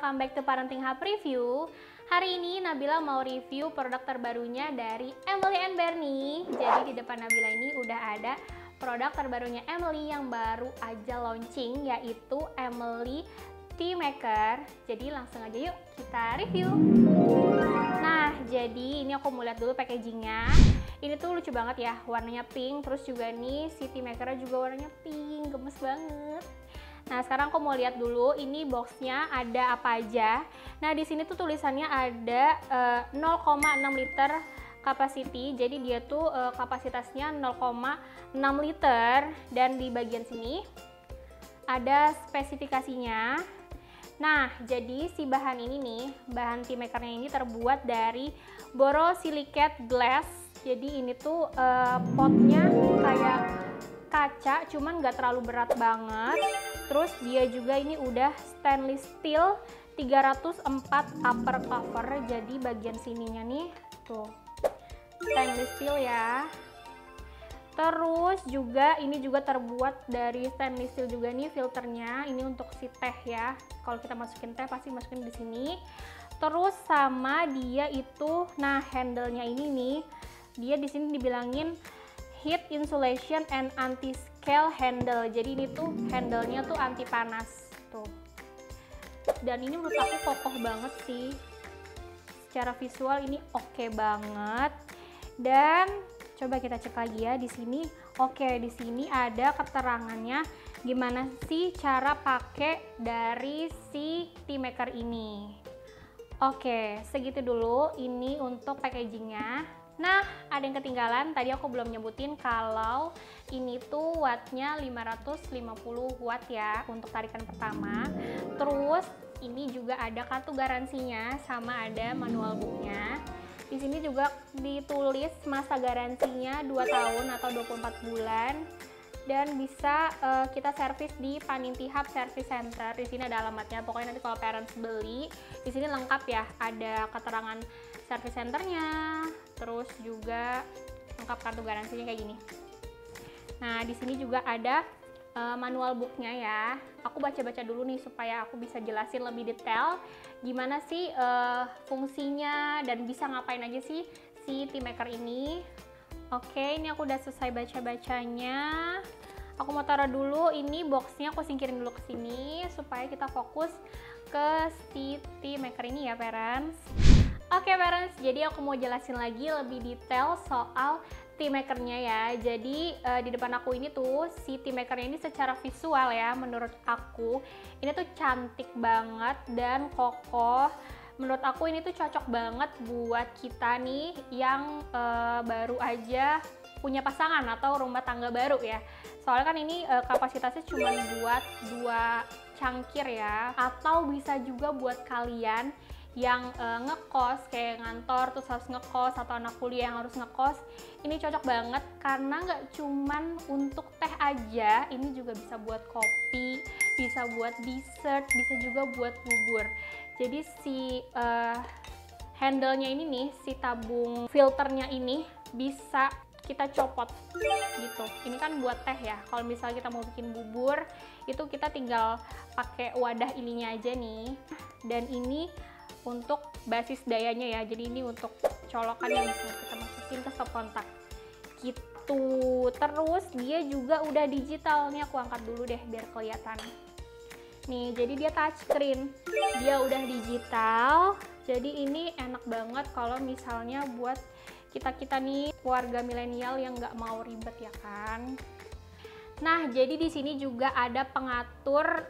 welcome back to Parenting Hub Review. Hari ini Nabila mau review produk terbarunya dari Emily and Bernie. Jadi di depan Nabila ini udah ada produk terbarunya Emily yang baru aja launching, yaitu Emily Tea Maker. Jadi langsung aja yuk kita review. Nah, jadi ini aku mau lihat dulu packagingnya. Ini tuh lucu banget ya, warnanya pink, terus juga nih si tea makernya juga warnanya pink, gemes banget. Nah, sekarang aku mau lihat dulu ini boxnya ada apa aja. Nah, di sini tuh tulisannya ada 0,6 liter capacity. Jadi dia tuh kapasitasnya 0,6 liter, dan di bagian sini ada spesifikasinya. Nah, jadi si bahan ini nih, bahan tea makernya ini terbuat dari borosilicate glass. Jadi ini tuh potnya kayak kaca, cuman nggak terlalu berat banget. Terus dia juga ini udah stainless steel 304 upper cover. Jadi bagian sininya nih tuh stainless steel ya. Terus juga ini juga terbuat dari stainless steel juga nih filternya. Ini untuk si teh ya. Kalau kita masukin teh pasti masukin di sini. Terus sama dia itu, nah handle-nya ini nih, dia di sini dibilangin heat insulation and anti-scale handle. Jadi ini tuh handle-nya tuh anti panas tuh. Dan ini menurut aku kokoh banget sih. Secara visual ini oke banget. Dan coba kita cek lagi ya di sini. Oke, di sini ada keterangannya gimana sih cara pakai dari si tea maker ini. Oke, segitu dulu ini untuk packagingnya. Nah, ada yang ketinggalan, tadi aku belum nyebutin kalau ini tuh wattnya 550 watt ya untuk tarikan pertama. Terus ini juga ada kartu garansinya sama ada manual booknya. Di sini juga ditulis masa garansinya 2 tahun atau 24 bulan. Dan bisa kita servis di Paninti Hub Service Center. Di sini ada alamatnya. Pokoknya nanti kalau parents beli, di sini lengkap ya. Ada keterangan service centernya, terus juga lengkap kartu garansinya kayak gini. Nah, di sini juga ada manual booknya ya. Aku baca-baca dulu nih supaya aku bisa jelasin lebih detail gimana sih fungsinya dan bisa ngapain aja sih si tea maker ini. Oke, ini aku udah selesai baca-bacanya. Aku mau taruh dulu ini boxnya, aku singkirin dulu ke sini supaya kita fokus ke si tea maker ini ya, parents. Oke, parents, jadi aku mau jelasin lagi lebih detail soal tea makernya ya. Jadi di depan aku ini tuh si tea makernya ini secara visual ya, menurut aku ini tuh cantik banget dan kokoh. Menurut aku ini tuh cocok banget buat kita nih yang baru aja punya pasangan atau rumah tangga baru ya. Soalnya kan ini kapasitasnya cuma buat 2 cangkir ya. Atau bisa juga buat kalian yang ngekos kayak ngantor terus harus ngekos, atau anak kuliah yang harus ngekos. Ini cocok banget karena nggak cuman untuk teh aja, ini juga bisa buat kopi, bisa buat dessert, bisa juga buat bubur. Jadi si handle-nya ini nih, si tabung filternya ini bisa kita copot gitu. Ini kan buat teh ya. Kalau misalnya kita mau bikin bubur, itu kita tinggal pakai wadah ininya aja nih. Dan ini untuk basis dayanya ya. Jadi ini untuk colokan yang bisa kita masukin ke stop kontak gitu. Terus dia juga udah digital. Nih aku angkat dulu deh biar kelihatan. Nih, jadi dia touchscreen, dia udah digital. Jadi ini enak banget kalau misalnya buat kita nih keluarga milenial yang nggak mau ribet ya kan. Nah, jadi di sini juga ada pengatur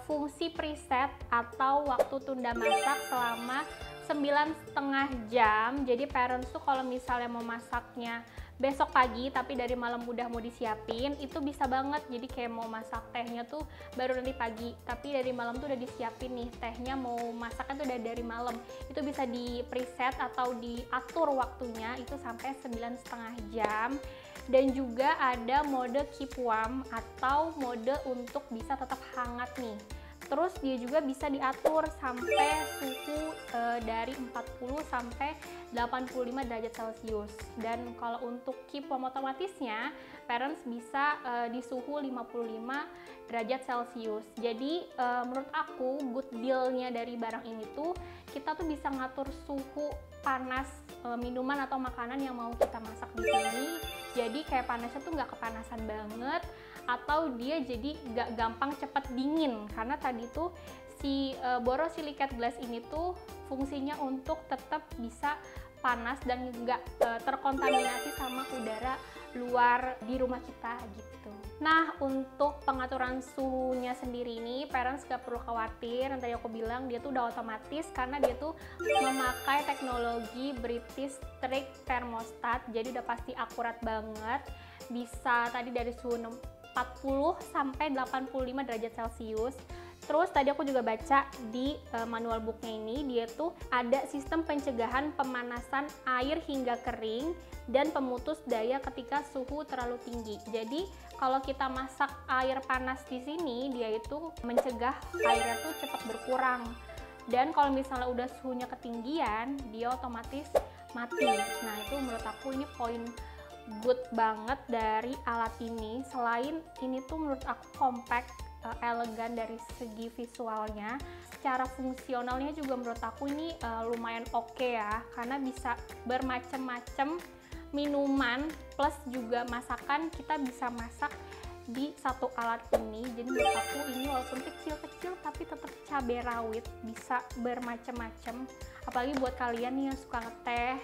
fungsi preset atau waktu tunda masak selama 9,5 jam. Jadi parents tuh kalau misalnya mau masaknya besok pagi tapi dari malam udah mau disiapin, itu bisa banget. Jadi kayak mau masak tehnya tuh baru nanti pagi, tapi dari malam tuh udah disiapin nih tehnya, mau masaknya tuh udah dari malam. Itu bisa di preset atau diatur waktunya itu sampai 9,5 jam. Dan juga ada mode keep warm atau mode untuk bisa tetap hangat nih Terus dia juga bisa diatur sampai suhu dari 40 sampai 85 derajat Celcius. Dan kalau untuk keep home otomatisnya, parents bisa di suhu 55 derajat Celcius. Jadi menurut aku good deal-nya dari barang ini tuh, kita tuh bisa ngatur suhu panas minuman atau makanan yang mau kita masak di sini. Jadi kayak panasnya tuh nggak kepanasan banget, atau dia jadi nggak gampang cepet dingin, karena tadi tuh si borosilicate glass ini tuh fungsinya untuk tetap bisa panas dan nggak terkontaminasi sama udara luar di rumah kita gitu. Nah, untuk pengaturan suhunya sendiri ini parents gak perlu khawatir. Yang tadi aku bilang dia tuh udah otomatis karena dia tuh memakai teknologi British Strict Thermostat, jadi udah pasti akurat banget. Bisa tadi dari suhu 40 sampai 85 derajat Celcius. Terus tadi aku juga baca di manual booknya ini, dia tuh ada sistem pencegahan pemanasan air hingga kering dan pemutus daya ketika suhu terlalu tinggi. Jadi kalau kita masak air panas di sini, dia itu mencegah airnya tuh cepat berkurang. Dan kalau misalnya udah suhunya ketinggian, dia otomatis mati. Nah, itu menurut aku ini poin good banget dari alat ini. Selain ini tuh menurut aku compact, elegan dari segi visualnya, secara fungsionalnya juga menurut aku ini lumayan oke ya, karena bisa bermacam-macam minuman plus juga masakan kita bisa masak di satu alat ini. Jadi menurut aku ini walaupun kecil-kecil tapi tetap cabai rawit, bisa bermacam-macam. Apalagi buat kalian nih yang suka ngeteh,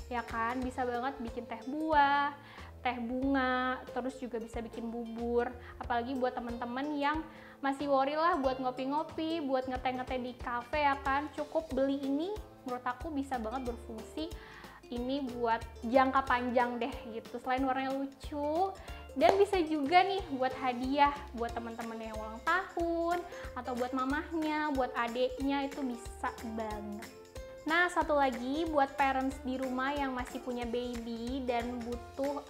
ya kan, bisa banget bikin teh buah, teh bunga, terus juga bisa bikin bubur. Apalagi buat teman-teman yang masih worry lah buat ngopi-ngopi, buat ngeteh-ngeteh di cafe, ya kan, cukup beli ini. Menurut aku bisa banget berfungsi ini buat jangka panjang deh gitu. Selain warnanya lucu, dan bisa juga nih buat hadiah buat teman-teman yang ulang tahun, atau buat mamahnya, buat adeknya, itu bisa banget. Nah, satu lagi buat parents di rumah yang masih punya baby dan butuh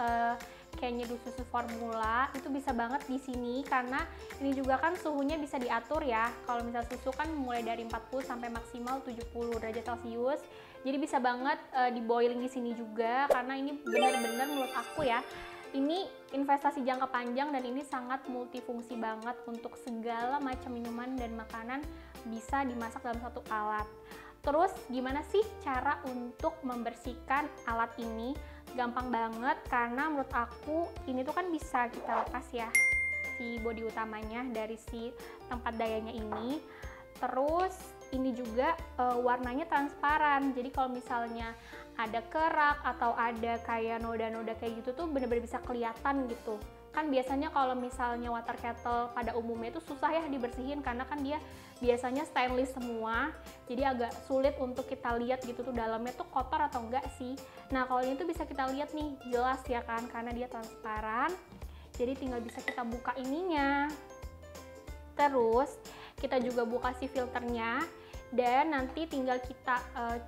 kayak nyeduh susu formula, itu bisa banget di sini karena ini juga kan suhunya bisa diatur ya. Kalau misal susu kan mulai dari 40 sampai maksimal 70 derajat Celcius. Jadi bisa banget di boiling di sini juga, karena ini benar-benar menurut aku ya, ini investasi jangka panjang dan ini sangat multifungsi banget untuk segala macam minuman dan makanan bisa dimasak dalam satu alat. Terus gimana sih cara untuk membersihkan alat ini? Gampang banget, karena menurut aku ini tuh kan bisa kita lepas ya si bodi utamanya dari si tempat dayanya ini. Terus ini juga warnanya transparan, jadi kalau misalnya ada kerak atau ada kayak noda-noda kayak gitu tuh bener-bener bisa kelihatan gitu. Kan biasanya kalau misalnya water kettle pada umumnya itu susah ya dibersihin karena kan dia biasanya stainless semua, jadi agak sulit untuk kita lihat gitu tuh dalamnya tuh kotor atau enggak sih. Nah, kalau ini tuh bisa kita lihat nih jelas ya kan, karena dia transparan, jadi tinggal bisa kita buka ininya. Terus kita juga buka si filternya, dan nanti tinggal kita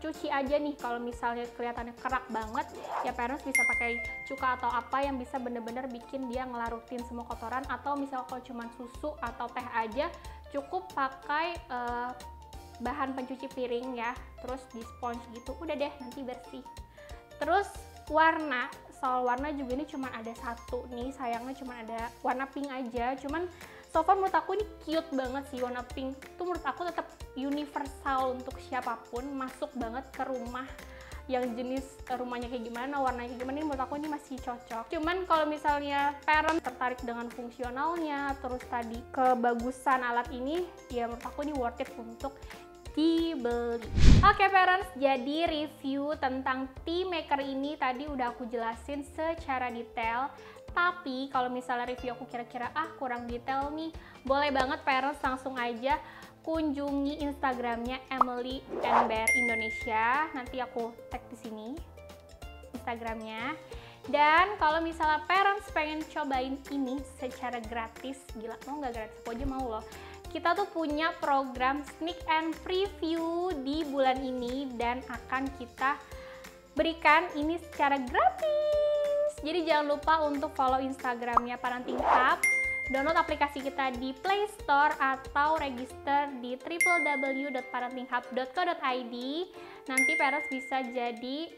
cuci aja nih. Kalau misalnya kelihatannya kerak banget, ya parents bisa pakai cuka atau apa yang bisa bener-bener bikin dia ngelarutin semua kotoran. Atau misal kalau cuma susu atau teh aja, cukup pakai bahan pencuci piring ya, terus di sponge gitu, udah deh nanti bersih. Terus warna, soal warna juga ini cuma ada satu nih, sayangnya cuma ada warna pink aja. Cuman so far menurut aku ini cute banget sih, warna pink tuh menurut aku tetap universal untuk siapapun, masuk banget ke rumah yang jenis rumahnya kayak gimana, warnanya kayak gimana, ini menurut aku ini masih cocok. Cuman kalau misalnya parent tertarik dengan fungsionalnya, terus tadi kebagusan alat ini, ya menurut aku ini worth it untuk dibeli. Oke parents, jadi review tentang tea maker ini tadi udah aku jelasin secara detail. Tapi kalau misalnya review aku kira-kira kurang detail nih, boleh banget parents langsung aja kunjungi Instagramnya Emily and Bear Indonesia. Nanti aku tag di sini Instagramnya. Dan kalau misalnya parents pengen cobain ini secara gratis, gila, mau nggak gratis? Aku aja mau loh. Kita tuh punya program sneak and preview di bulan ini dan akan kita berikan ini secara gratis. Jadi jangan lupa untuk follow Instagramnya Parenting Hub download aplikasi kita di Play Store atau register di www.parentinghub.co.id. Nanti parents bisa jadi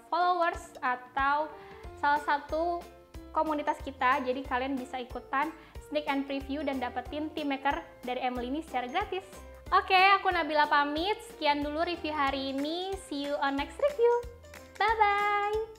followers atau salah satu komunitas kita, jadi kalian bisa ikutan sneak and preview dan dapetin team maker dari Emily ini secara gratis. Oke, aku Nabila pamit. Sekian dulu review hari ini. See you on next review. Bye-bye!